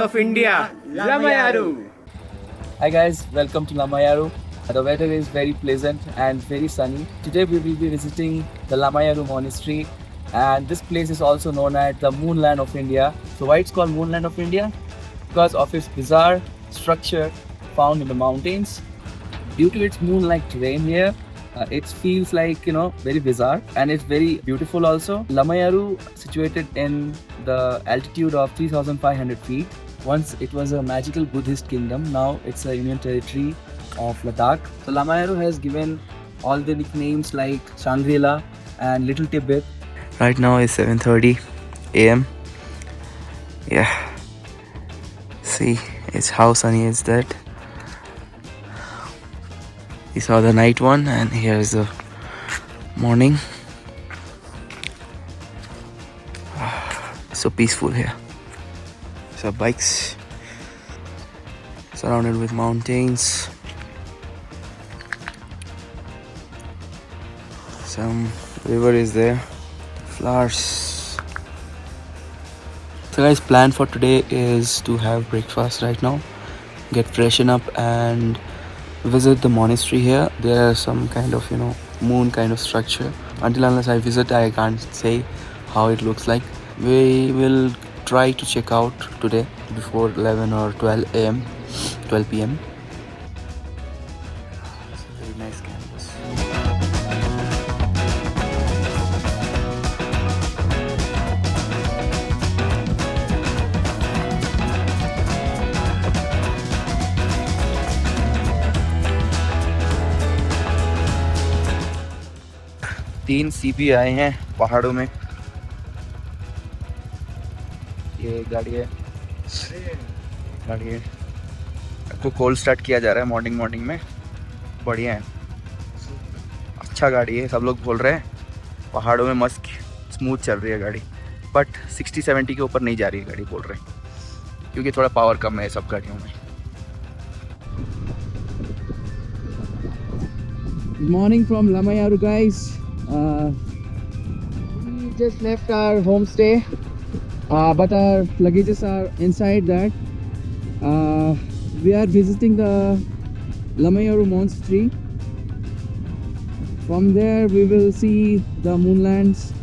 of India, Lamayaru. Hi guys, welcome to Lamayaru. The weather is very pleasant and very sunny. Today we will be visiting the Lamayaru Monastery, and this place is also known as the Moonland of India. So why it's called Moonland of India? Because of its bizarre structure found in the mountains. Due to its moon-like terrain here, it feels like very bizarre, and it's very beautiful also. Lamayaru, situated in the altitude of 3,500 feet. Once it was a magical Buddhist kingdom, now it's a union territory of Ladakh. So Lamayaru has given all the nicknames like Shangri-La and Little Tibet. Right now it's 7:30 a.m. Yeah, see, it's how sunny is that. We saw the night one, and here is the morning. So peaceful here. So bikes surrounded with mountains. Some river is there. Flowers. So guys, plan for today is to have breakfast right now, get freshen up and visit the monastery here. There are some kind of moon kind of structure. Until unless I visit, I can't say how it looks like. We will try to check out today before 11 or 12 a.m. 12 p.m. It's a very nice campus. तीन CP आए हैं पहाड़ों में. ये गाड़ी है आपको cold start किया जा रहा है मॉर्निंग में. बढ़िया है, अच्छा गाड़ी है. सब लोग बोल रहे हैं पहाड़ों में मस्त स्मूथ चल रही है गाड़ी, बट 60-70 के ऊपर नहीं जा रही है गाड़ी, बोल रहे हैं, क्योंकि थोड़ा पावर कम है सब गाड़ियों में. Morning from Lamayaru guys. We just left our homestay, but our luggages are inside that. We are visiting the Lamayaru Monastery. From there we will see the moonlands.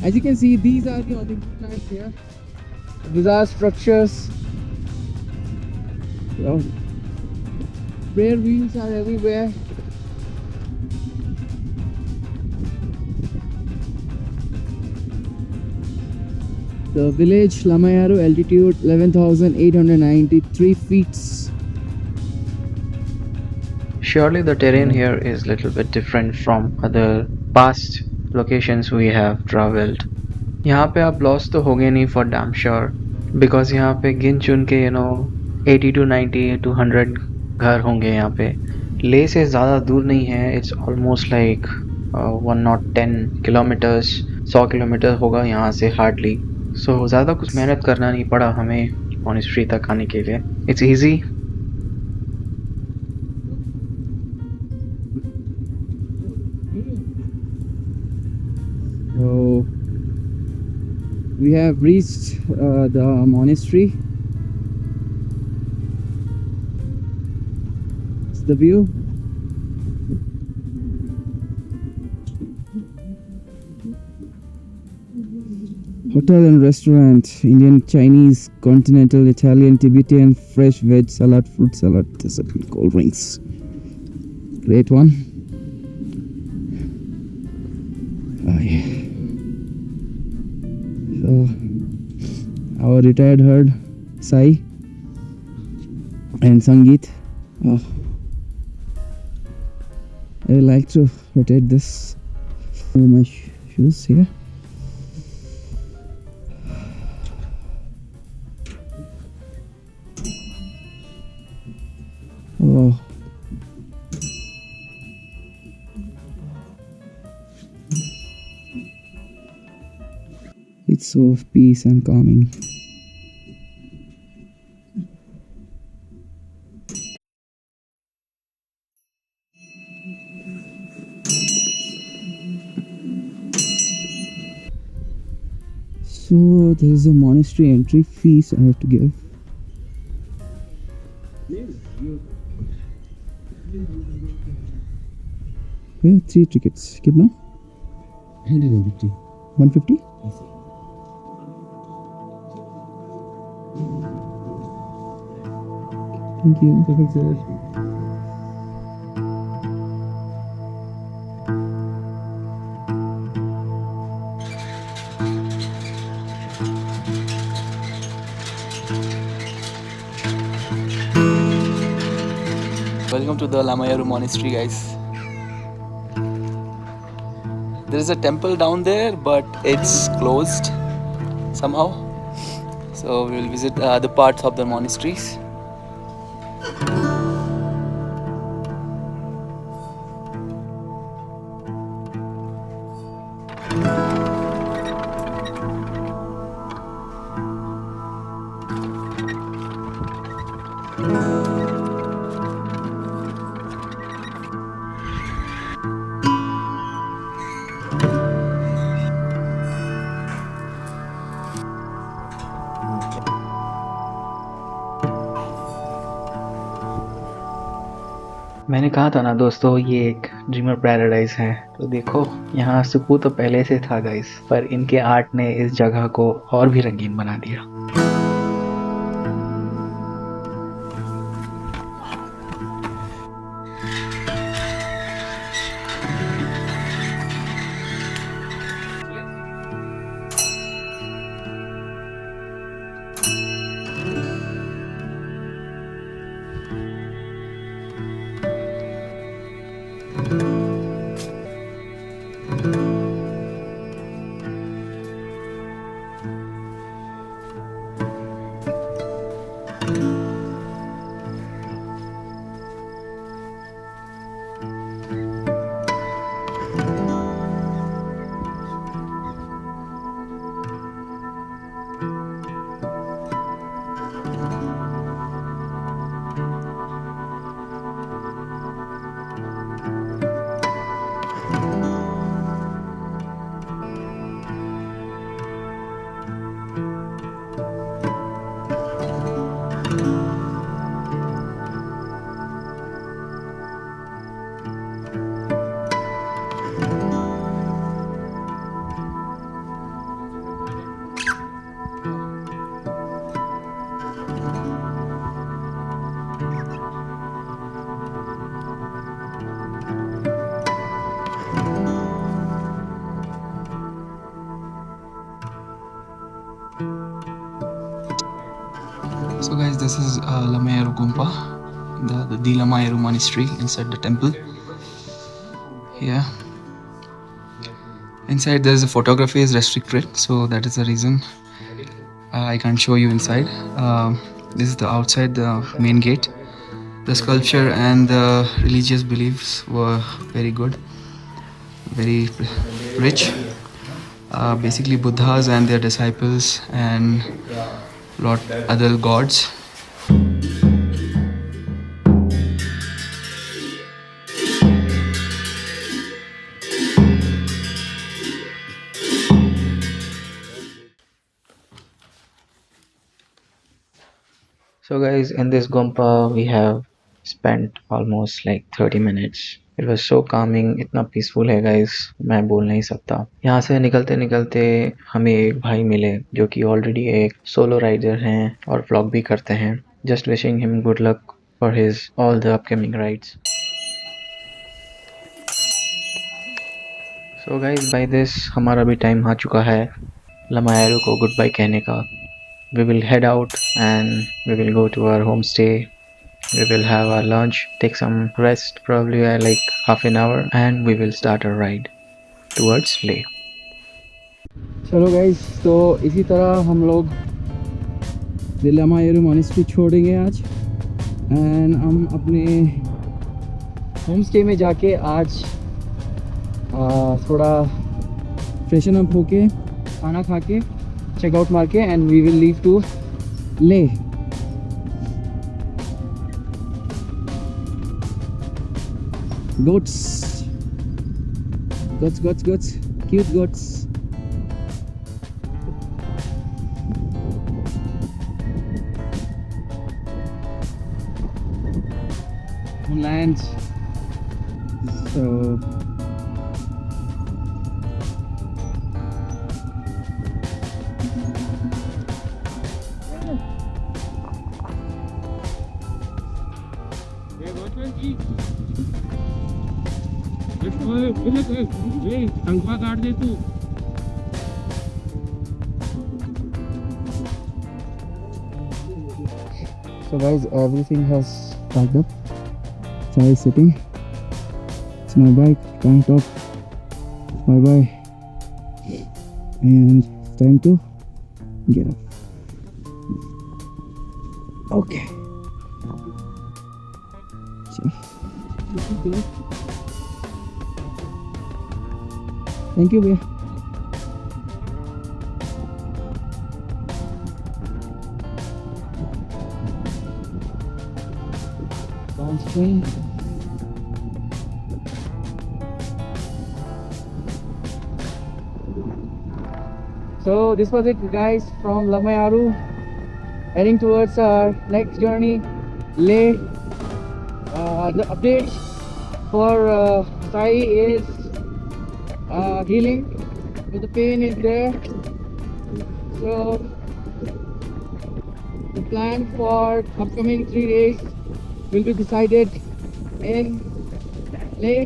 As you can see, these are the only moonlands here. Bizarre structures. Prayer wheels are everywhere. The village Lamayaru, altitude 11,893 feet. Surely the terrain here is little bit different from other past locations we have traveled. यहाँ पे आप lost तो होगे नहीं for damn sure, because यहाँ पे गिन चुन के 80 to 90 to 100 घर होंगे यहाँ पे. ले से ज़्यादा दूर नहीं है. It's almost like 110 kilometers, 100 kilometre होगा यहाँ से hardly. So ज़्यादा कुछ मेहनत करना नहीं पड़ा हमें मॉनेस्ट्री तक आने के लिए. It's easy. So we have reached the monastery. It's the view. Hotel and restaurant, Indian, Chinese, continental, Italian, Tibetan, fresh veg salad, fruit salad, dessert, cold drinks. Great one. Oh, yeah. So, our retired herd, Sai and Sangeet. Oh, I would like to rotate this. My shoes here. Oh, it's so peace and calming. So there is a monastery entry fees I have to give. Yeah, 3 tickets. कितना? 150. 150? Thank you. Perfect, sir. Welcome to the Lamayaru Monastery, guys. There is a temple down there, but it's closed somehow. So we will visit other parts of the monasteries. मैंने कहा था ना दोस्तों, ये एक dreamer paradise है। तो देखो, यहाँ सुकून तो पहले से था गाइस, पर इनके आर्ट ने इस जगह को और भी रंगीन बना दिया। So guys, this is Lamayaru Gumpa, the Lamayaru Monastery inside the temple. Here, inside there is a photography is restricted, so that is the reason I can't show you inside. This is the outside, the main gate. The sculpture and the religious beliefs were very good, very rich. Basically Buddhas and their disciples and lot other gods. So guys, in this Gompa we have spent almost like 30 minutes. It was so calming, इतना peaceful है guys, मैं बोल नहीं सकता। यहाँ से निकलते निकलते हमें एक भाई मिले जो कि ऑलरेडी एक सोलो राइडर हैं और व्लॉग भी करते हैं। Just wishing him good luck for his all the upcoming rides. So guys, by this हमारा भी टाइम आ चुका है लमायारू को गुड बाय कहने का। We will head out and we will go to our homestay. We will have our lunch, take some rest, probably like half an hour, and we will start our ride towards Leh. चलो guys, तो इसी तरह हम लोग लमायारू monastery छोड़ेंगे आज and हम अपने होम स्टे में जाके आज थोड़ा फ्रेशन अप होके खाना खा के चेकआउट मार के and we will leave to Leh. goats cute goats. beautiful land. So पंखा काट दे तू So guys, everything has packed up. Chai is sitting. It's my bike, tank top, my bike, and it's time to get up. Okay. Thank you, भैया. Downstream. So this was it, guys, from Lamayaru, heading towards our next journey, Leh. The update for Sai is healing, but the pain is there. So the plan for upcoming 3 days will be decided in Leh.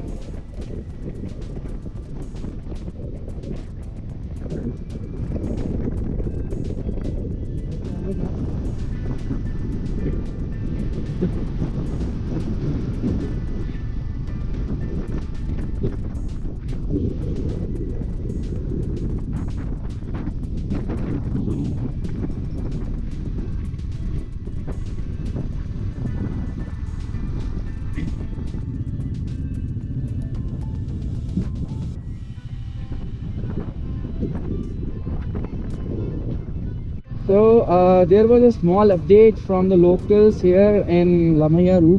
So there was a small update from the locals here in Lamayaru.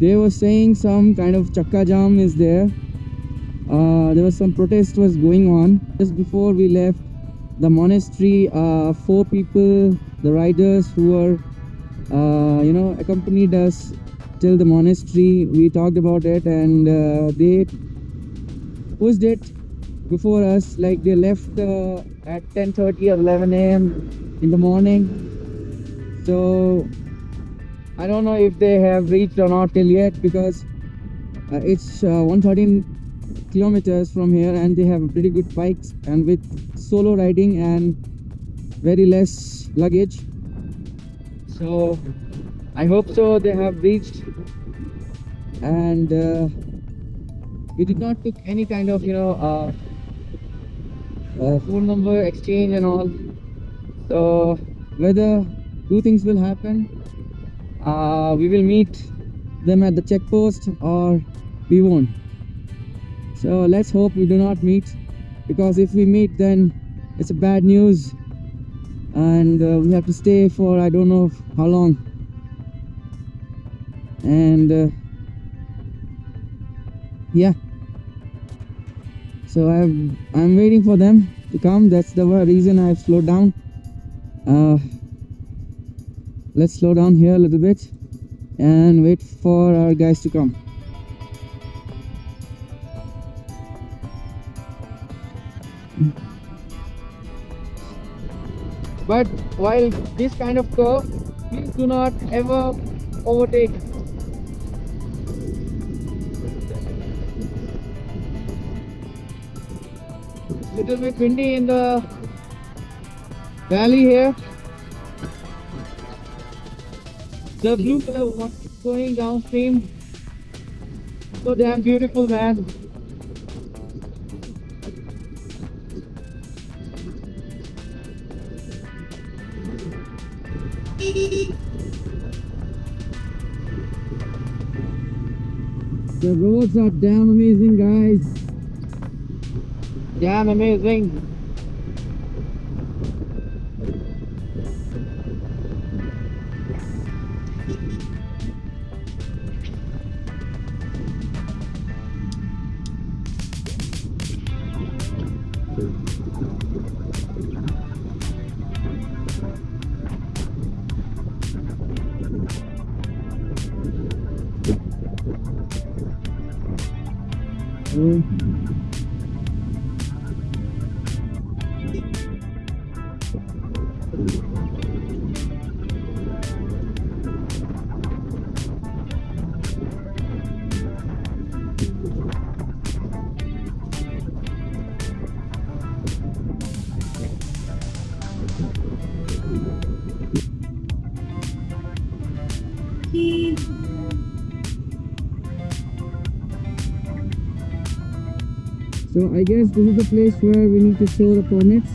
They were saying some kind of chakka jam is there. There was some protest was going on just before we left the monastery. 4 people, the riders who were accompanied us till the monastery, we talked about it, and they pushed it before us. Like they left at 10:30 or 11 a.m. in the morning. So I don't know if they have reached or not till yet, because it's 113 kilometers from here, and they have pretty good bikes and with solo riding and very less luggage. So I hope so they have reached, and we did not took any kind of phone number exchange and all. So whether 2 things will happen, we will meet them at the checkpost or we won't. So let's hope we do not meet, because if we meet then it's a bad news, and we have to stay for I don't know how long. And yeah, so I'm waiting for them to come. That's the reason I've slowed down. Let's slow down here a little bit and wait for our guys to come. But while this kind of curve, please do not ever overtake. Little bit windy in the valley here. The blue color water going downstream. So damn beautiful, man. The roads are damn amazing, guys. Damn amazing. So I guess this is the place where we need to show the permits.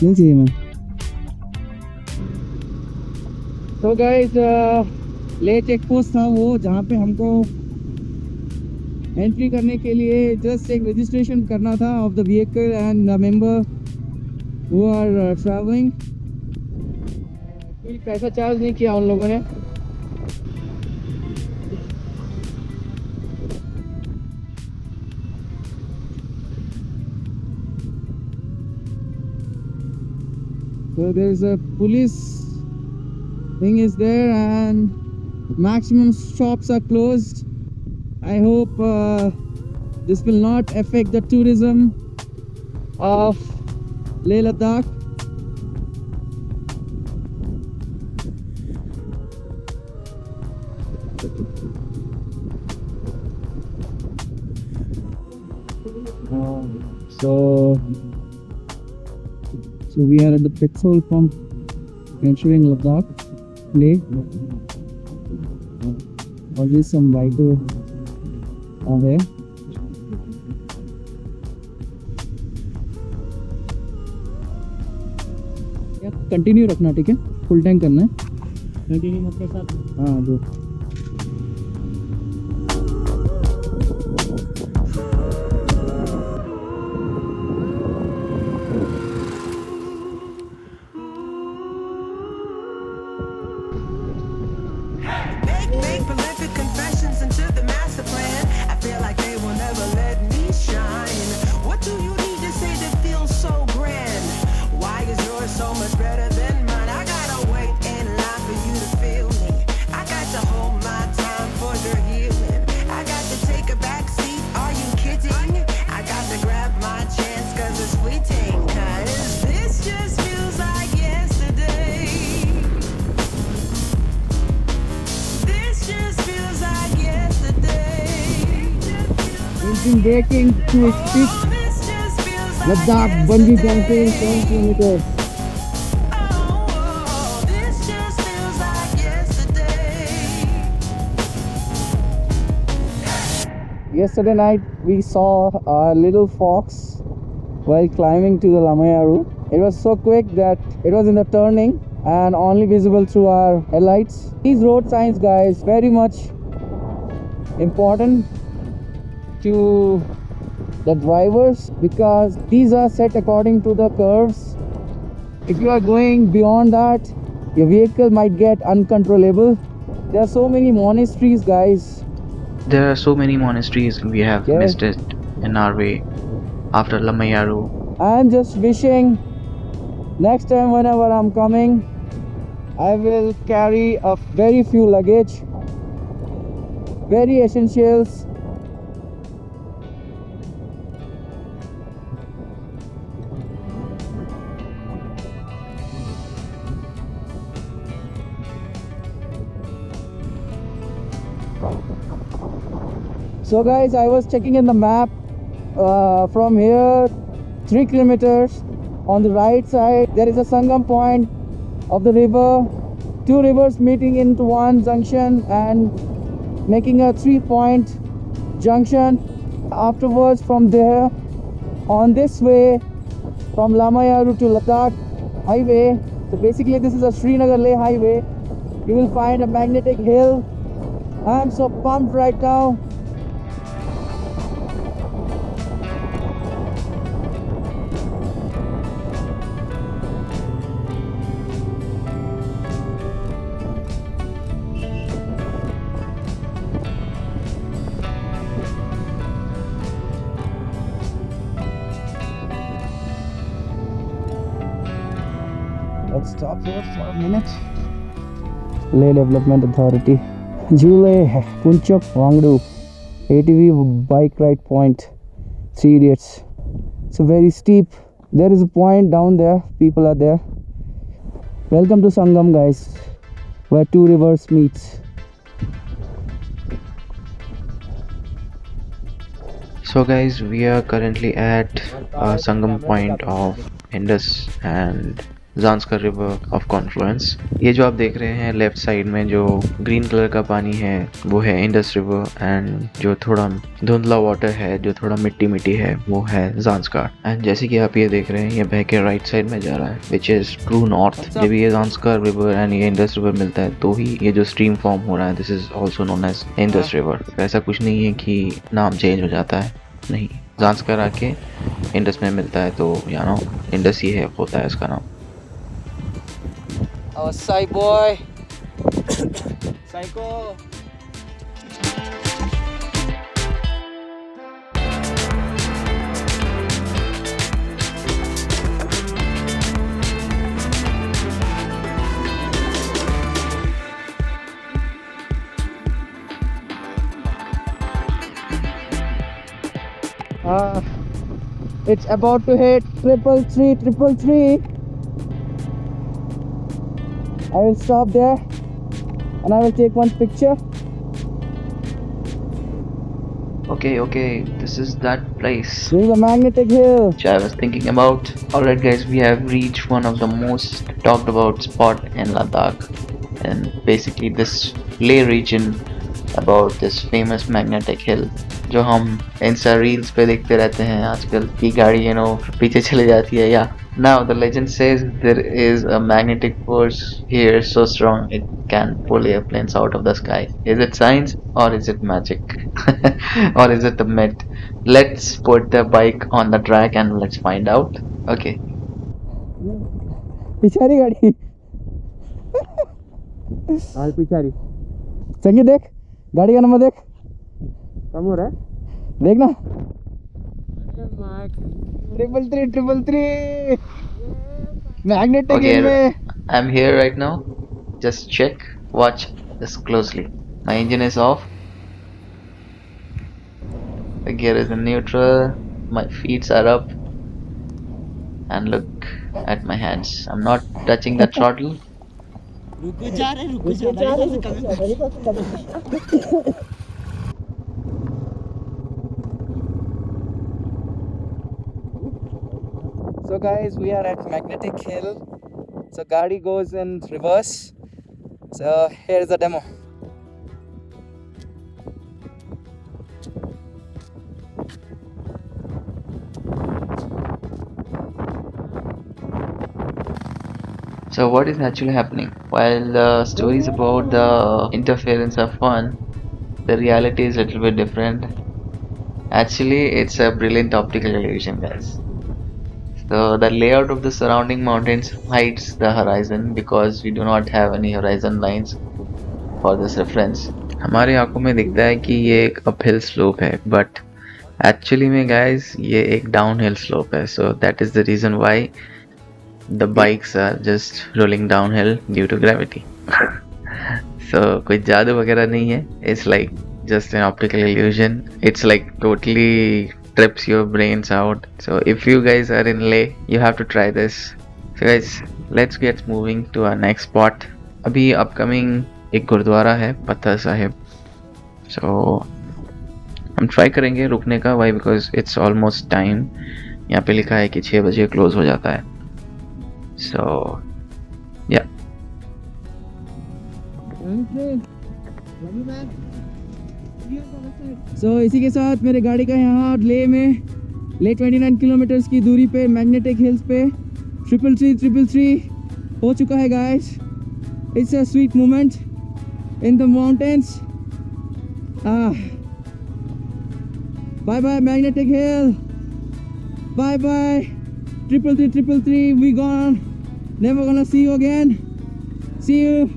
नहीं चाहिए मैं तो guys ले check post था वो जहाँ पे हमको एंट्री करने के लिए जस्ट एक रजिस्ट्रेशन करना था of the vehicle and the member who are travelling कोई पैसा चार्ज नहीं किया उन लोगों ने So there is a police thing is there and maximum shops are closed. I hope this will not affect the tourism of Leh Ladakh. So we are at the petrol pump entering Ladakh, Leh. Always some bikers are here. Continue रखना ठीक है full tank करना है continue मतलब साथ हाँ जो breaking to its peak. Ladakh bungee jumping 10 kilometers. Yesterday night we saw a little fox while climbing to the Lamayaru. It was so quick that it was in the turning and only visible through our headlights. These road signs guys very much important to the drivers because these are set according to the curves. If you are going beyond that, your vehicle might get uncontrollable. There are so many monasteries guys. There are so many monasteries we have missed it in our way after Lamayaru. I'm just wishing next time whenever I'm coming I will carry a very few luggage, very essentials. So guys, I was checking in the map from here 3 kilometers on the right side there is a Sangam point of the river, two rivers meeting into one junction and making a 3-point junction. Afterwards from there on this way from Lamayaru to Ladakh highway, so basically this is a Srinagar Leh highway, you will find a magnetic hill. I am so pumped right now. Let's stop here for a minute. Leh Development Authority. Jule Punchak Wangdu. ATV bike ride point. 3 Idiots. It's very steep. There is a point down there. People are there. Welcome to Sangam, guys, where two rivers meets. So guys, we are currently at Sangam point of Indus and Zanskar river of confluence. ये जो आप देख रहे हैं left side में जो green colour का पानी है वो है इंडस रिवर एंड जो थोड़ा धुंधला वाटर है जो थोड़ा मिट्टी मिट्टी है वो है ज़ांस्कार. एंड जैसे कि आप ये देख रहे हैं ये बह के राइट साइड में जा रहा है विच इज़ ट्रू नॉर्थ. जब ये ज़ांस्कार रिवर एंड ये इंडस रिवर मिलता है तो ही ये जो स्ट्रीम फॉर्म हो रहा है this is also known as Indus river. ऐसा कुछ नहीं है कि नाम चेंज हो जाता है, नहीं. ज़ांस्कार आके इंडस में मिलता है तो या इंडस ही है होता है इसका नाम. Our Sai boy. Psycho. It's about to hit 333. I will stop there and I will take one picture. Okay, this is that place This is a magnetic hill. which I was thinking about. Alright guys, we have reached one of the most talked about spot in Ladakh, and basically this Leh region about this famous magnetic hill जो हम Insta reels पे देखते रहते हैं आजकल की गाड़ी पीछे चले जाती है. या now the legend says there is a magnetic force here so strong it can pull airplanes out of the sky. Is it science or is it magic? Or is it a myth? Let's put the bike on the track and let's find out. Okay. पिछारी गाड़ी. हाल पिछारी संगीत देख गाड़ी का number देख. कम हो रहा है. देखना. मार्क 333. Magnetic hill Okay, में. I'm here right now. Just check. Watch this closely. My engine is off. The gear is in neutral. My feet are up. And look at my hands. I'm not touching the throttle. So guys, we are at Magnetic Hill. So गाड़ी goes in reverse. So here is the demo. So what is actually happening? While the stories about the interference are fun, the reality is a little bit different. Actually, it's a brilliant optical illusion, guys. So the layout of the surrounding mountains hides the horizon because we do not have any horizon lines for this reference. हमारे आंखों में दिखता है कि ये एक uphill slope है, but actually में guys ये एक डाउनहिल स्लोप है. So that is the reason why the bikes are just rolling downhill due to gravity. So कोई जादू वगैरह नहीं है. It's like just an optical illusion. It's like totally trips your brains out. So if you guys are in Leh, you have to try this. So guys, let's get moving to our next spot. अभी upcoming एक गुरुद्वारा है पत्थर Sahib. So हम try करेंगे रुकने का. Why? Because it's almost time. यहाँ पे लिखा है कि 6 बजे क्लोज हो जाता है. So yeah. So इसी के साथ मेरे गाड़ी का यहाँ लेह में 29 किलोमीटर की दूरी पे मैग्नेटिक हिल्स पे 333 हो चुका है guys. It's a sweet moment in the mountains. Bye bye Magnetic Hill. Bye bye 333. We gone. Never gonna see you again. See you.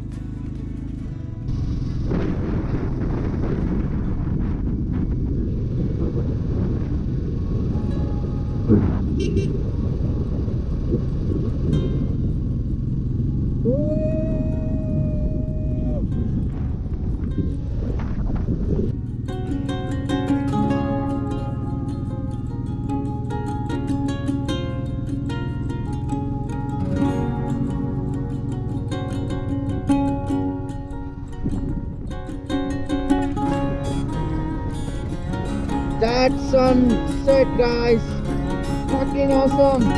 that sunset, guys. Fucking awesome.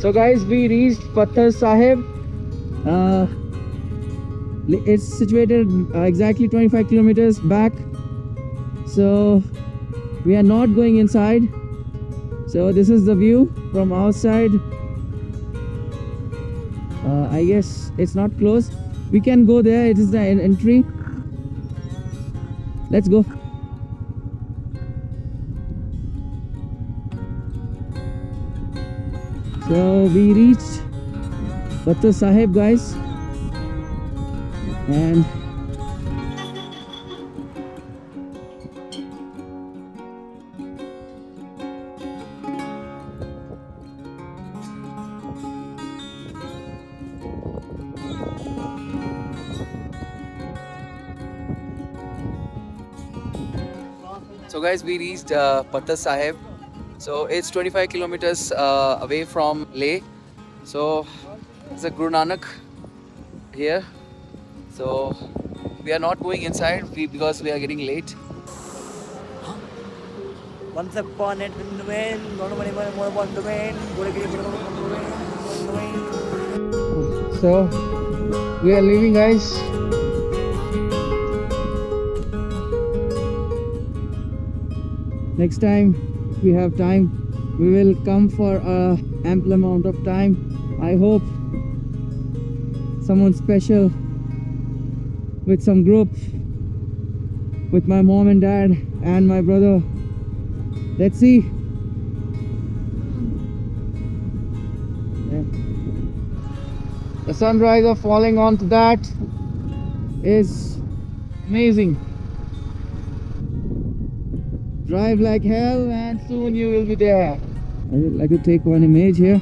So guys, we reached Patthar Sahib. It's situated exactly 25 kilometers back. So we are not going inside. So this is the view from outside. I guess it's not closed. We can go there. It is the entry. Let's go. So we reached Patthar Sahib, guys, and So guys, we reached Patthar Sahib. So it's 25 kilometers away from Leh. So it's a Guru Nanak here. So we are not going inside because we are getting late. Once upon a time, so we are leaving, guys. Next time we have time, we will come for a ample amount of time. I hope someone special with some group, with my mom and dad and my brother. Let's see. The sunrise falling onto that is amazing. Drive like hell and soon you will be there. I would like to take one image here.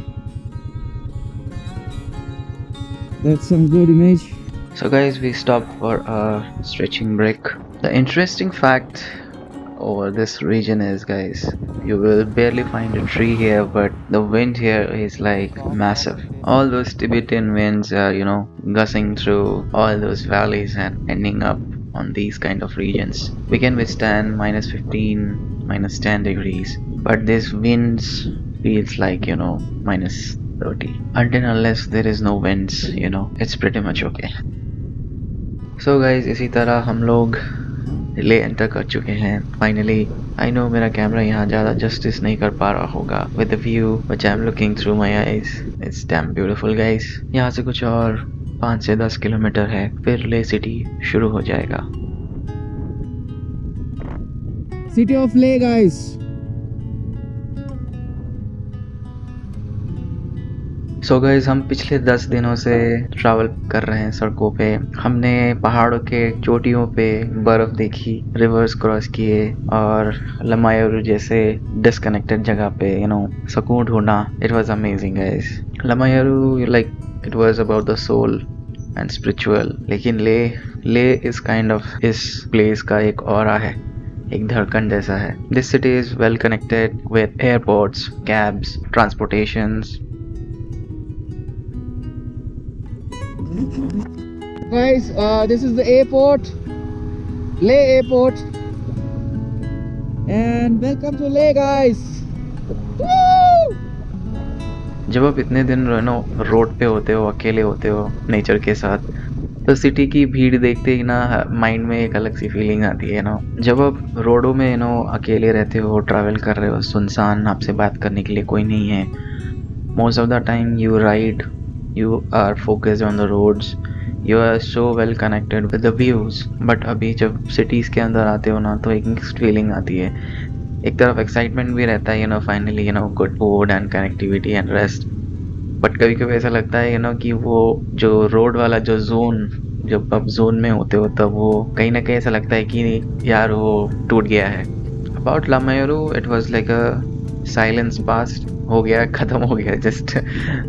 That's some good image. So guys, we stopped for a stretching break. The interesting fact over this region is, guys, you will barely find a tree here, but the wind here is like massive. All those Tibetan winds are, gushing through all those valleys and ending up on these kind of regions. We can withstand minus 15, minus 10 degrees, but this winds feels like, minus 30. Until unless there is no winds, it's pretty much okay. So guys, इसी तरह हम लोग ले enter कर चुके हैं finally. I know मेरा camera यहाँ ज़्यादा जस्टिस नहीं कर पा रहा होगा with the view which I am looking through my eyes. It's damn beautiful guys. यहाँ से कुछ और 5 से 10 किलोमीटर है, फिर ले सिटी शुरू हो जाएगा. City of Leh, guys. So guys, हम पिछले 10 दिनों से ट्रैवल कर रहे हैं सड़कों पे. हमने पहाड़ों के चोटियों पे बर्फ देखी, रिवर्स क्रॉस किए और लमायारू जैसे डिस्कनेक्टेड जगह पे सुकून ढूंढा. It was amazing guys. Lamayuru like it was about the soul and spiritual. लेकिन ले इस काइंड ऑफ इस प्लेस का एक ऑरा है, एक धड़कन जैसा है. This city is well connected with airports, cabs, transportations. Guys, this is the airport, Leh Airport, and welcome to Leh, guys. Woo! जब आप इतने दिन रोड पे होते हो, अकेले होते हो नेचर के साथ, तो सिटी की भीड़ देखते ही माइंड में एक अलग सी फीलिंग आती है जब आप रोडों में अकेले रहते हो, ट्रैवल कर रहे हो, सुनसान, आपसे बात करने के लिए कोई नहीं है. Most of the time you ride, you are focused on the roads, you are so well connected with the views. but अभी जब cities के अंदर आते हो तो एक mixed feeling आती है. एक तरफ excitement भी रहता है finally good food and connectivity and rest. but कभी कभी ऐसा लगता है कि वो जो road वाला जो zone, जब आप zone में होते हो तब वो कहीं ना कहीं ऐसा लगता है कि यार वो टूट गया है. About Lamayaru, it was like a silence past. हो गया, ख़त्म हो गया। जस्ट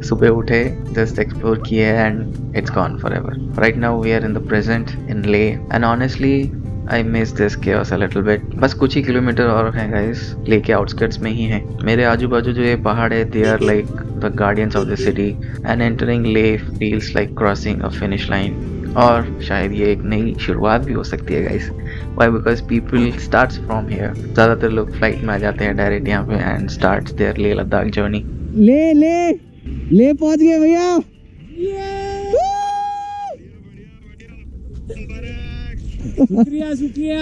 सुबह उठे, जस्ट एक्सप्लोर किए and it's gone forever. Right now we are in the present in Leh and honestly I miss this chaos a little bit. बस कुछ ही किलोमीटर और हैं गाइस, ले के आउटस्कर्ट्स में ही हैं। मेरे आजू बाजू जो ये पहाड़ है, they are like the guardians of the city and entering Leh feels like crossing a finish line. और शायद ये एक नई शुरुआत भी हो सकती है guys. Why? Because people starts from here. ज़्यादातर लोग फ्लाइट में आ जाते हैं डायरेक्ट यहाँ पे एंड स्टार्ट्स देयर ले लद्दाख जर्नी। ले पहुंच गए भैया। शुक्रिया।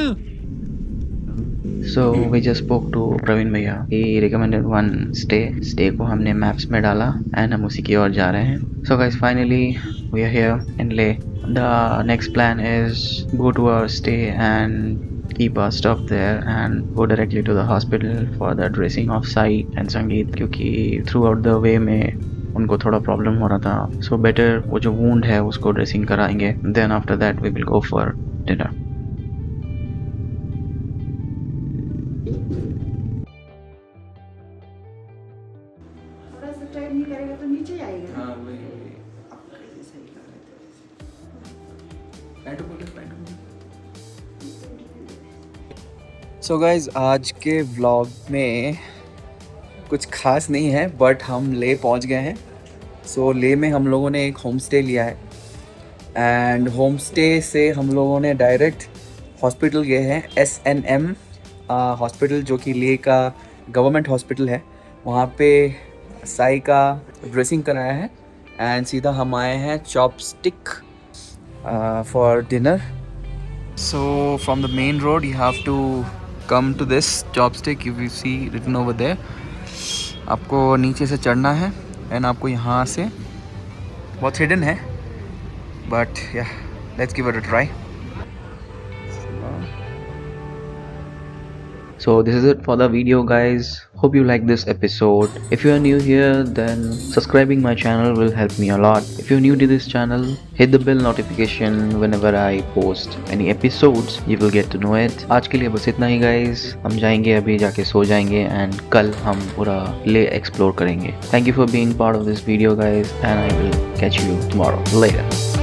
So we just spoke to Praveen भैया। He recommended one stay। Stay को हमने मैप्स में डाला एंड हम उसी की ओर जा रहे हैं। So guys, finally we are here in Leh। The next plan is go to our stay and keep our stuff there and go directly to the hospital for the dressing of Sai and Sangeet, क्योंकि throughout the way में उनको थोड़ा problem हो रहा था। So better वो जो wound है उसको ड्रेसिंग कराएंगे। Then after that we will go for dinner। So guys, आज के व्लॉग में कुछ खास नहीं है, बट हम ले पहुंच गए हैं। सो ले में हम लोगों ने एक होम स्टे लिया है एंड होम स्टे से हम लोगों ने डायरेक्ट हॉस्पिटल गए हैं। SNM हॉस्पिटल, जो कि ले का गवर्नमेंट हॉस्पिटल है। वहाँ पे साई का ड्रेसिंग कराया है एंड सीधा हम आए हैं chopstick for dinner. So from the main road you have to come to this chopstick, you will see written over there। आपको नीचे से चढ़ना है एंड आपको यहाँ से, बहुत हिडन है बट या let's give it a try. So this is it for the video guys. Hope you like this episode. If you are new here, then subscribing my channel will help me a lot. If you're new to this channel, hit the bell notification whenever I post any episodes, you will get to know it. आज के लिए बस इतना ही guys। हम जाएंगे अभी, जाके सो जाएंगे एंड कल हम पूरा ले एक्सप्लोर करेंगे। Thank you for being part of this video guys and I will catch you tomorrow later।